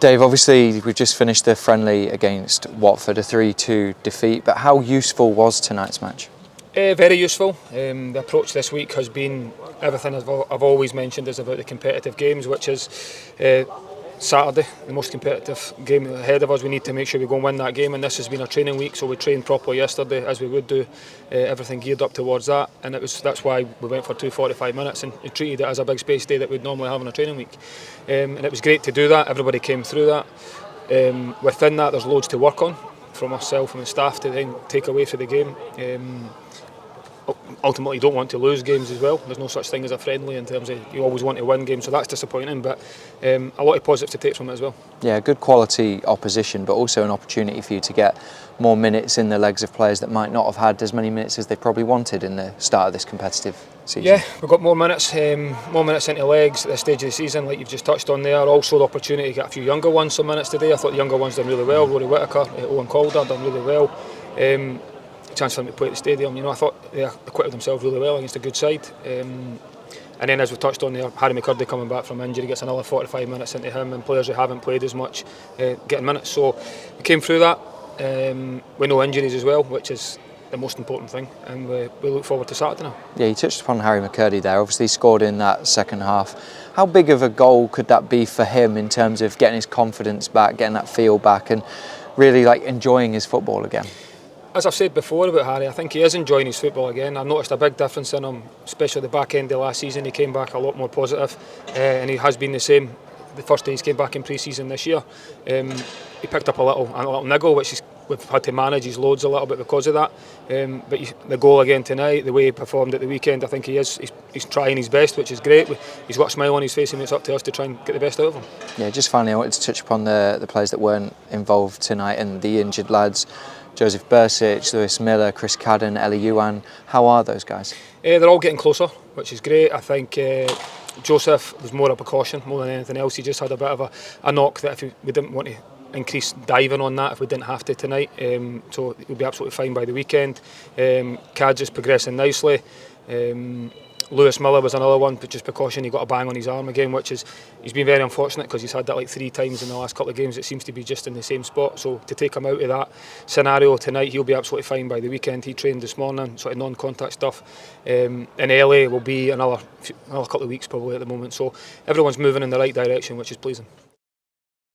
Dave, obviously we've just finished the friendly against Watford, a 3-2 defeat, but how useful was tonight's match? Very useful. The approach this week has been everything I've always mentioned is about the competitive games, which is Saturday, the most competitive game ahead of us. We need to make sure we go and win that game, and this has been a training week, so we trained properly yesterday as we would do, everything geared up towards that, and that's why we went for 2 45 minutes and treated it as a big space day that we'd normally have on a training week, and it was great to do that. Everybody came through that. Within that there's loads to work on from myself and the staff to then take away for the game. Ultimately you don't want to lose games as well. There's no such thing as a friendly in terms of you always want to win games, so that's disappointing, but a lot of positives to take from it as well. Yeah, good quality opposition, but also an opportunity for you to get more minutes in the legs of players that might not have had as many minutes as they probably wanted in the start of this competitive season. Yeah, we've got more minutes into legs at this stage of the season, like you've just touched on there. Also the opportunity to get a few younger ones some minutes today. I thought the younger ones done really well. Rory Whittaker, Owen Calder done really well. Chance for them to play at the stadium. I thought they acquitted themselves really well against a good side. And then, as we touched on there, Harry McCurdy coming back from injury gets another 45 minutes into him, and players who haven't played as much getting minutes. So we came through that with no injuries as well, which is the most important thing, and we look forward to Saturday now. Yeah, you touched upon Harry McCurdy there. Obviously scored in that second half. How big of a goal could that be for him in terms of getting his confidence back, getting that feel back, and really enjoying his football again? As I've said before about Harry, I think he is enjoying his football again. I've noticed a big difference in him, especially at the back end of last season. He came back a lot more positive, and he has been the same the first day he's came back in pre-season this year. He picked up a little niggle, which we've had to manage his loads a little bit because of that. But the goal again tonight, the way he performed at the weekend, I think he's trying his best, which is great. He's got a smile on his face, and it's up to us to try and get the best out of him. Yeah, just finally I wanted to touch upon the players that weren't involved tonight and the injured lads. Joseph Bursic, Lewis Miller, Chris Cadden, Ellie Yuan. How are those guys? They're all getting closer, which is great. I think Joseph was more a precaution more than anything else. He just had a bit of a knock that if we didn't want to increase diving on that if we didn't have to tonight. So he'll be absolutely fine by the weekend. Cad's is progressing nicely. Lewis Miller was another one, but just precaution, he got a bang on his arm again, he's been very unfortunate because he's had that 3 times in the last couple of games. It seems to be just in the same spot, so to take him out of that scenario tonight, he'll be absolutely fine by the weekend. He trained this morning, sort of non-contact stuff, and Ellie will be another couple of weeks probably at the moment, so everyone's moving in the right direction, which is pleasing.